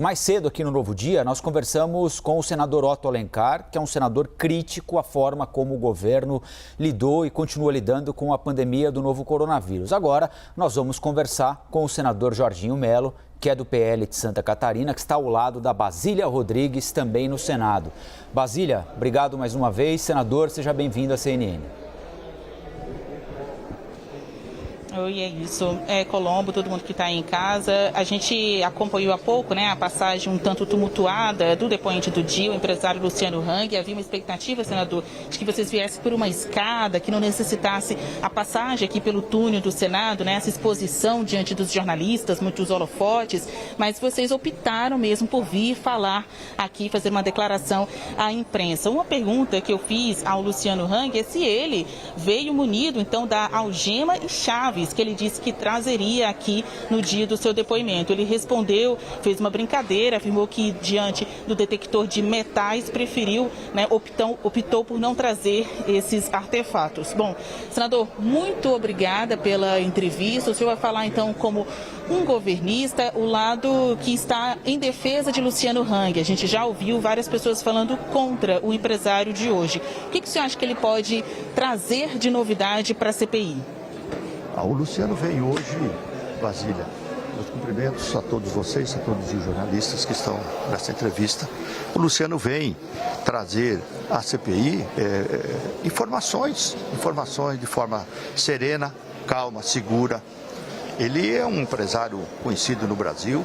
Mais cedo aqui no Novo Dia, nós conversamos com o senador Otto Alencar, que é um senador crítico à forma como o governo lidou e continua lidando com a pandemia do novo coronavírus. Agora, nós vamos conversar com o senador Jorginho Melo, que é do PL de Santa Catarina, que está ao lado da Basília Rodrigues, também no Senado. Basília, obrigado mais uma vez. Senador, seja bem-vindo à CNN. Oi, é isso. Colombo, todo mundo que está aí em casa. A gente acompanhou há pouco, a passagem um tanto tumultuada do depoente do dia, o empresário Luciano Hang. Havia uma expectativa, senador, de que vocês viessem por uma escada, que não necessitasse a passagem aqui pelo túnel do Senado, essa exposição diante dos jornalistas, muitos holofotes, mas vocês optaram mesmo por vir falar aqui, fazer uma declaração à imprensa. Uma pergunta que eu fiz ao Luciano Hang é se ele veio munido, então, da algema e chave que ele disse que trazeria aqui no dia do seu depoimento. Ele respondeu, fez uma brincadeira, afirmou que diante do detector de metais preferiu, optou por não trazer esses artefatos. Bom, senador, muito obrigada pela entrevista. O senhor vai falar então como um governista, o lado que está em defesa de Luciano Hang. A gente já ouviu várias pessoas falando contra o empresário de hoje. O que o senhor acha que ele pode trazer de novidade para a CPI? O Luciano veio hoje, Basília. Meus cumprimentos a todos vocês, a todos os jornalistas que estão nessa entrevista. O Luciano vem trazer à CPI informações de forma serena, calma, segura. Ele é um empresário conhecido no Brasil,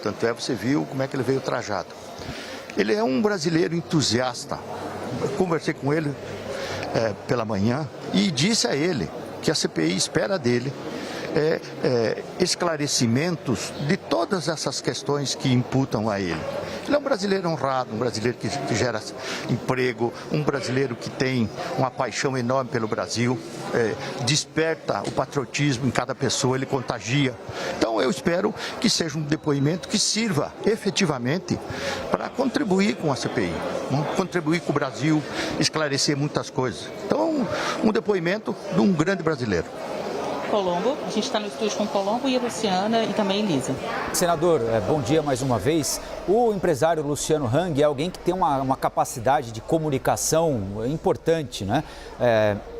tanto é você viu como é que ele veio trajado. Ele é um brasileiro entusiasta. Eu conversei com ele pela manhã e disse a ele que a CPI espera dele esclarecimentos de todas essas questões que imputam a ele. Ele é um brasileiro honrado, um brasileiro que gera emprego, um brasileiro que tem uma paixão enorme pelo Brasil, desperta o patriotismo em cada pessoa, ele contagia. Então eu espero que seja um depoimento que sirva efetivamente para contribuir com a CPI, contribuir com o Brasil, esclarecer muitas coisas. Então, um depoimento de um grande brasileiro. Colombo, a gente está no estúdio com Colombo e a Luciana e também Elisa. Senador, bom dia mais uma vez. O empresário Luciano Hang é alguém que tem uma capacidade de comunicação importante, né?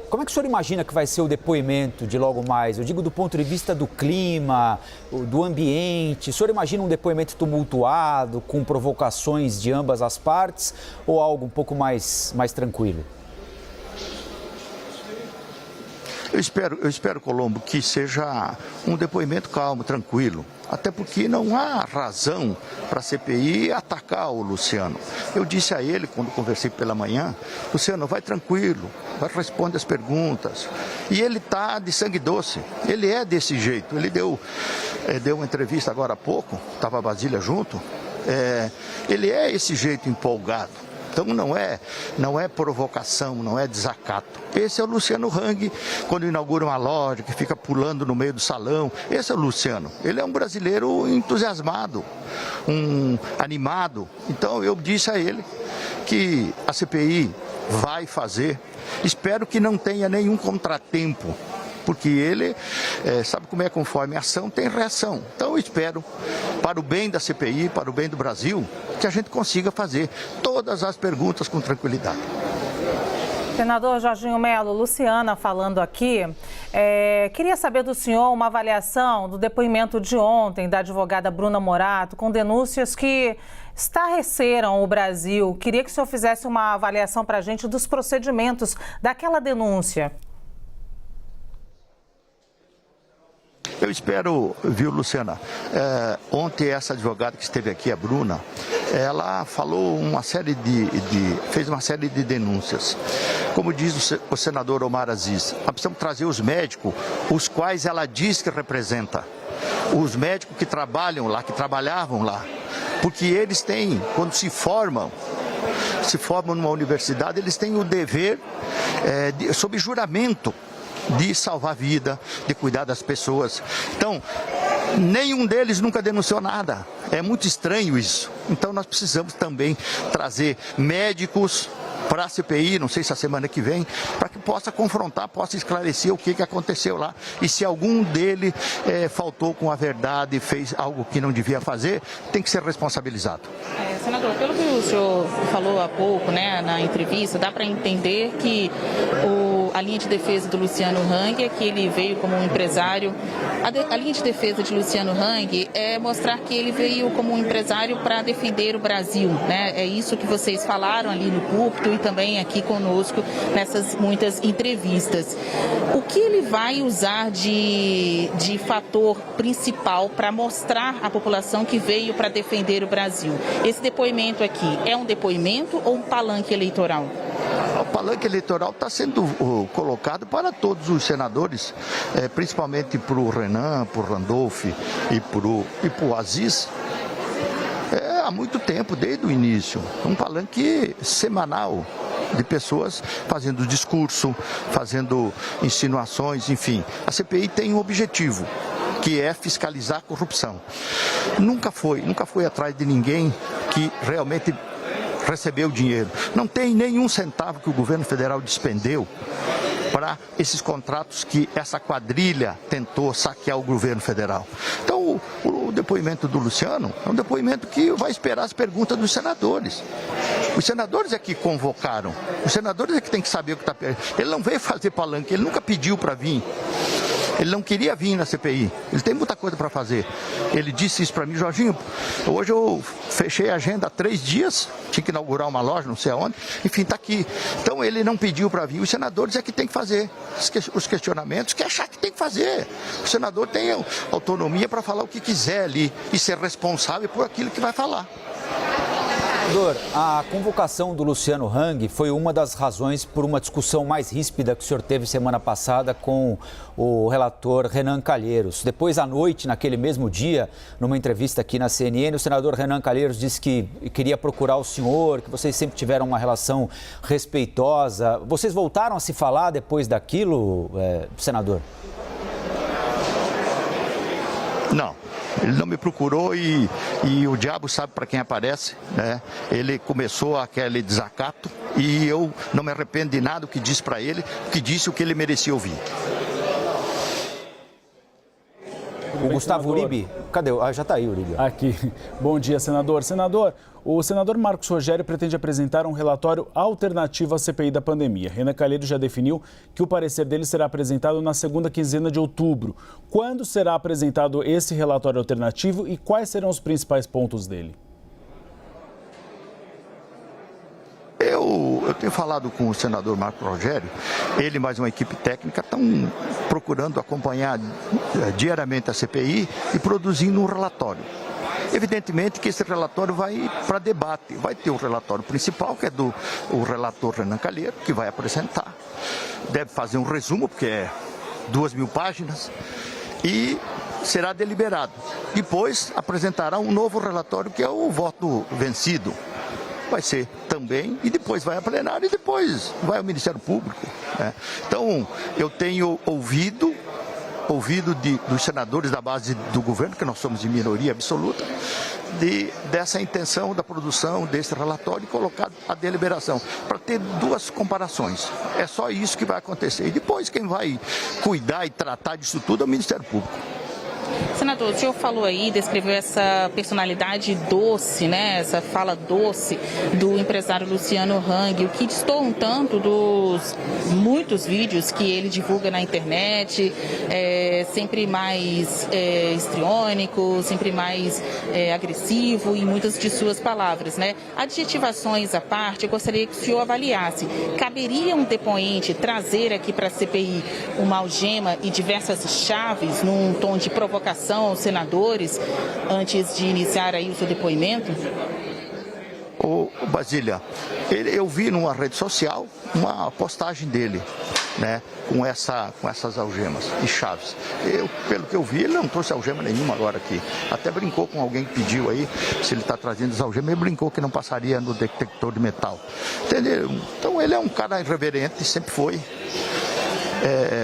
Como é que o senhor imagina que vai ser o depoimento de logo mais? Eu digo do ponto de vista do clima, do ambiente. O senhor imagina um depoimento tumultuado, com provocações de ambas as partes, ou algo um pouco mais tranquilo? Eu espero, Colombo, que seja um depoimento calmo, tranquilo. Até porque não há razão para a CPI atacar o Luciano. Eu disse a ele, quando conversei pela manhã, Luciano, vai tranquilo, vai responder as perguntas. E ele está de sangue doce, ele é desse jeito. Ele deu uma entrevista agora há pouco, estava a Basília junto, ele é esse jeito empolgado. Então não é provocação, não é desacato. Esse é o Luciano Hang, quando inaugura uma loja, que fica pulando no meio do salão. Esse é o Luciano. Ele é um brasileiro entusiasmado, animado. Então eu disse a ele que a CPI vai fazer. Espero que não tenha nenhum contratempo, porque ele sabe como é, conforme a ação tem reação. Então eu espero, para o bem da CPI, para o bem do Brasil, que a gente consiga fazer todas as perguntas com tranquilidade. Senador Jorginho Melo, Luciana falando aqui, queria saber do senhor uma avaliação do depoimento de ontem da advogada Bruna Morato, com denúncias que estarreceram o Brasil. Queria que o senhor fizesse uma avaliação para a gente dos procedimentos daquela denúncia. Eu espero, viu, Luciana, ontem essa advogada que esteve aqui, a Bruna, ela falou fez uma série de denúncias. Como diz o senador Omar Aziz, nós precisamos trazer os médicos, os quais ela diz que representa. Os médicos que trabalham lá, que trabalhavam lá. Porque eles têm, quando se formam numa universidade, eles têm o dever, sob juramento, de salvar a vida, de cuidar das pessoas. Então, nenhum deles nunca denunciou nada. É muito estranho isso. Então, nós precisamos também trazer médicos para a CPI, não sei se a semana que vem, para que possa confrontar, possa esclarecer o que aconteceu lá. E se algum dele faltou com a verdade, fez algo que não devia fazer, tem que ser responsabilizado. Senador, pelo que o senhor falou há pouco, né, na entrevista, dá para entender que a linha de defesa do Luciano Hang é que ele veio como um empresário. A linha de defesa de Luciano Hang é mostrar que ele veio como um empresário para defender o Brasil, né? É isso que vocês falaram ali no púlpito e também aqui conosco nessas muitas entrevistas. O que ele vai usar de fator principal para mostrar à população que veio para defender o Brasil? Esse depoimento aqui é um depoimento ou um palanque eleitoral? O palanque eleitoral está sendo colocado para todos os senadores, principalmente para o Renan, para o Randolph e para o Aziz. Há muito tempo, desde o início. Um palanque semanal de pessoas fazendo discurso, fazendo insinuações, enfim. A CPI tem um objetivo, que é fiscalizar a corrupção. Nunca foi atrás de ninguém que realmente recebeu dinheiro. Não tem nenhum centavo que o governo federal despendeu para esses contratos que essa quadrilha tentou saquear o governo federal. Então, o depoimento do Luciano é um depoimento que vai esperar as perguntas dos senadores. Os senadores é que convocaram, os senadores é que tem que saber o que está perdendo. Ele não veio fazer palanque, ele nunca pediu para vir. Ele não queria vir na CPI, ele tem muita coisa para fazer. Ele disse isso para mim, Jorginho, hoje eu fechei a agenda há 3 dias, tinha que inaugurar uma loja, não sei aonde, enfim, está aqui. Então ele não pediu para vir, os senadores é que tem que fazer os questionamentos, que achar que tem que fazer. O senador tem autonomia para falar o que quiser ali e ser responsável por aquilo que vai falar. Senador, a convocação do Luciano Hang foi uma das razões por uma discussão mais ríspida que o senhor teve semana passada com o relator Renan Calheiros. Depois, à noite, naquele mesmo dia, numa entrevista aqui na CNN, o senador Renan Calheiros disse que queria procurar o senhor, que vocês sempre tiveram uma relação respeitosa. Vocês voltaram a se falar depois daquilo, senador? Não. Ele não me procurou e o diabo sabe para quem aparece, né? Ele começou aquele desacato e eu não me arrependo de nada do que disse para ele, que disse o que ele merecia ouvir. O Gustavo Uribe, cadê? Já está aí, Uribe. Aqui. Bom dia, senador. Senador, o senador Marcos Rogério pretende apresentar um relatório alternativo à CPI da pandemia. Renan Calheiros já definiu que o parecer dele será apresentado na segunda quinzena de outubro. Quando será apresentado esse relatório alternativo e quais serão os principais pontos dele? Eu tenho falado com o senador Marcos Rogério, ele e mais uma equipe técnica estão procurando acompanhar diariamente a CPI e produzindo um relatório. Evidentemente que esse relatório vai para debate, vai ter o relatório principal, que é do relator Renan Calheiros, que vai apresentar. Deve fazer um resumo, porque é 2.000 páginas, e será deliberado. Depois apresentará um novo relatório, que é o voto vencido. Vai ser também, e depois vai a plenário, e depois vai ao Ministério Público, né? Então, eu tenho ouvido dos senadores da base do governo, que nós somos de minoria absoluta, dessa intenção da produção desse relatório e colocar a deliberação, para ter 2 comparações. É só isso que vai acontecer. E depois quem vai cuidar e tratar disso tudo é o Ministério Público. Senador, o senhor falou aí, descreveu essa personalidade doce, né? Essa fala doce do empresário Luciano Hang, o que distou um tanto dos muitos vídeos que ele divulga na internet, sempre mais histriônico, sempre mais agressivo em muitas de suas palavras, né? Adjetivações à parte, eu gostaria que o senhor avaliasse. Caberia um depoente trazer aqui para a CPI uma algema e diversas chaves num tom de provocação aos senadores antes de iniciar aí o seu depoimento? Ô Basília, eu vi numa rede social uma postagem dele, né, com essas algemas e chaves. Pelo que eu vi, ele não trouxe algema nenhuma agora aqui. Até brincou com alguém que pediu aí, se ele está trazendo as algemas, ele brincou que não passaria no detector de metal. Entendeu? Então ele é um cara irreverente, sempre foi.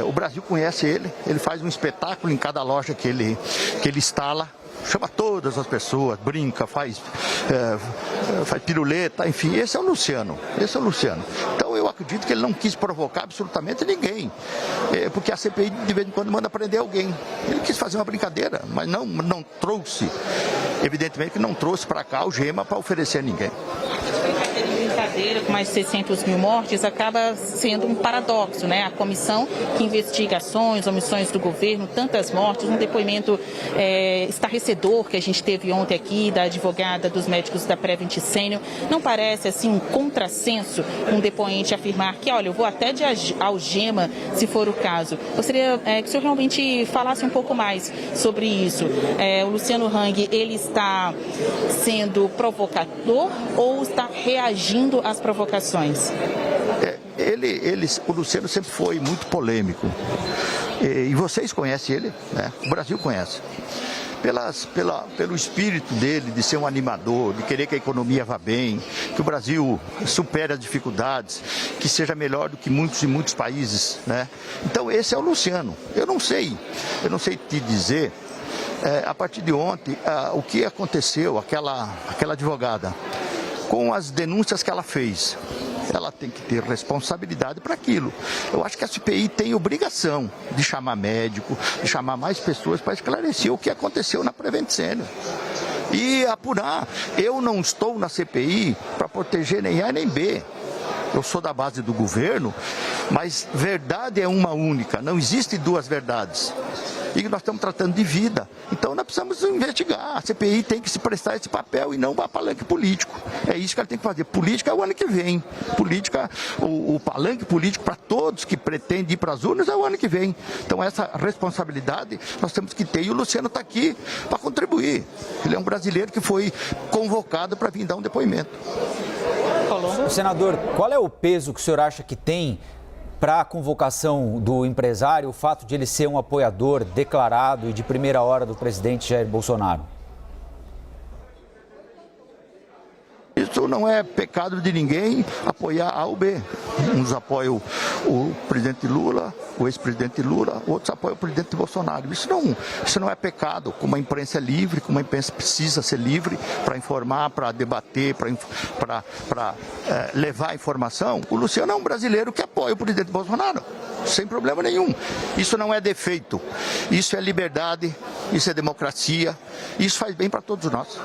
O Brasil conhece ele faz um espetáculo em cada loja que ele instala, chama todas as pessoas, brinca, faz faz piruleta, enfim, esse é o Luciano. Então eu acredito que ele não quis provocar absolutamente ninguém, porque a CPI de vez em quando manda prender alguém. Ele quis fazer uma brincadeira, mas não trouxe, evidentemente que não trouxe para cá algema para oferecer a ninguém. Brincadeira com mais de 600 mil mortes acaba sendo um paradoxo, né? A comissão que investiga ações, omissões do governo, tantas mortes, um depoimento estarrecedor que a gente teve ontem aqui da advogada dos médicos da Prevent Senior. Não parece assim um contrassenso um depoente afirmar que, olha, eu vou até de algema se for o caso. Gostaria que o senhor realmente falasse um pouco mais sobre isso. O Luciano Hang, ele está sendo provocador ou está reagindo às provocações? O Luciano sempre foi muito polêmico. E vocês conhecem ele, né? O Brasil conhece. Pelo espírito dele de ser um animador, de querer que a economia vá bem, que o Brasil supere as dificuldades, que seja melhor do que muitos países, né? Então esse é o Luciano. Eu não sei te dizer, a partir de ontem, o que aconteceu, aquela advogada, com as denúncias que ela fez. Ela tem que ter responsabilidade para aquilo. Eu acho que a CPI tem obrigação de chamar médico, de chamar mais pessoas para esclarecer o que aconteceu na Prevent Senior e apurar. Eu não estou na CPI para proteger nem A nem B. Eu sou da base do governo, mas verdade é uma única, não existe duas verdades. E nós estamos tratando de vida. Então nós precisamos investigar. A CPI tem que se prestar esse papel e não para palanque político. É isso que ela tem que fazer. Política é o ano que vem. Política, o palanque político para todos que pretendem ir para as urnas é o ano que vem. Então essa responsabilidade nós temos que ter. E o Luciano está aqui para contribuir. Ele é um brasileiro que foi convocado para vir dar um depoimento. Senador, qual é o peso que o senhor acha que tem para a convocação do empresário, o fato de ele ser um apoiador declarado e de primeira hora do presidente Jair Bolsonaro? Isso não é pecado de ninguém apoiar A ou B. Uns apoiam o presidente Lula, o ex-presidente Lula, outros apoiam o presidente Bolsonaro. Isso não é pecado. Como a imprensa é livre, como a imprensa precisa ser livre para informar, para debater, para levar a informação, o Luciano é um brasileiro que apoia o presidente Bolsonaro, sem problema nenhum. Isso não é defeito. Isso é liberdade, isso é democracia, isso faz bem para todos nós.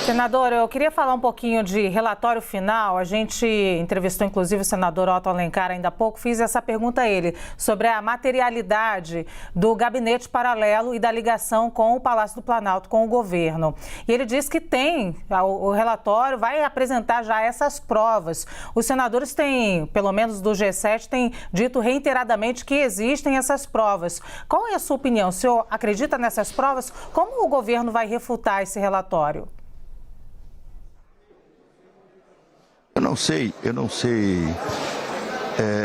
Senador, eu queria falar um pouquinho de relatório final. A gente entrevistou, inclusive, o senador Otto Alencar ainda há pouco. Fiz essa pergunta a ele sobre a materialidade do gabinete paralelo e da ligação com o Palácio do Planalto, com o governo. E ele disse que tem, o relatório vai apresentar já essas provas. Os senadores têm, pelo menos do G7, têm dito reiteradamente que existem essas provas. Qual é a sua opinião? O senhor acredita nessas provas? Como o governo vai refutar esse relatório? Eu não sei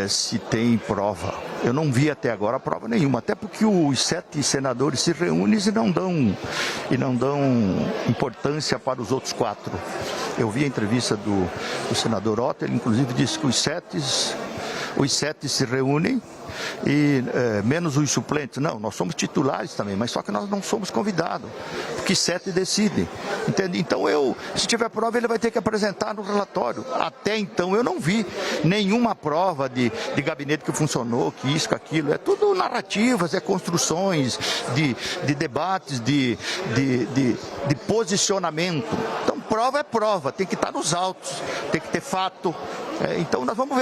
se tem prova. Eu não vi até agora prova nenhuma, até porque os 7 senadores se reúnem e não dão importância para os outros 4. Eu vi a entrevista do senador Otto, ele inclusive disse que os 7 se reúnem e menos os suplentes. Não, nós somos titulares também, mas só que nós não somos convidados, porque 7 decidem, entende? Então se tiver prova, ele vai ter que apresentar no relatório. Até então eu não vi nenhuma prova de gabinete que funcionou, que isso, que aquilo. É tudo narrativas, é construções de debates, de posicionamento. Então prova é prova, tem que estar nos autos, tem que ter fato. Então nós vamos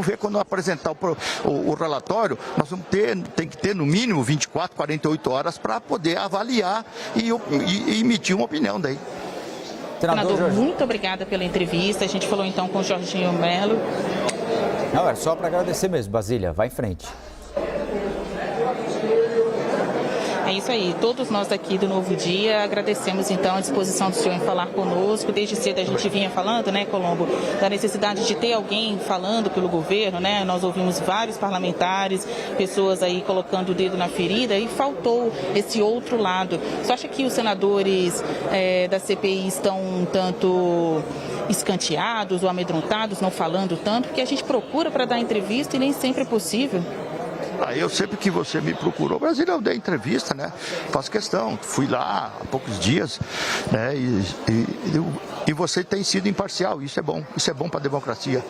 ver quando apresentar o relatório, nós tem que ter no mínimo 24, 48 horas para poder avaliar e emitir uma opinião daí. Senador, muito obrigada pela entrevista. A gente falou então com o Jorginho Melo. Não, é só para agradecer mesmo, Basília. Vai em frente. É isso aí, todos nós aqui do Novo Dia agradecemos então a disposição do senhor em falar conosco. Desde cedo a gente vinha falando, né, Colombo, da necessidade de ter alguém falando pelo governo, né? Nós ouvimos vários parlamentares, pessoas aí colocando o dedo na ferida e faltou esse outro lado. Você acha que os senadores da CPI estão um tanto escanteados ou amedrontados, não falando tanto? Porque a gente procura para dar entrevista e nem sempre é possível. Eu sempre que você me procurou, Brasília, eu dei entrevista, né? Faço questão, fui lá há poucos dias, né? E você tem sido imparcial, isso é bom para a democracia.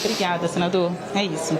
Obrigada, senador. É isso.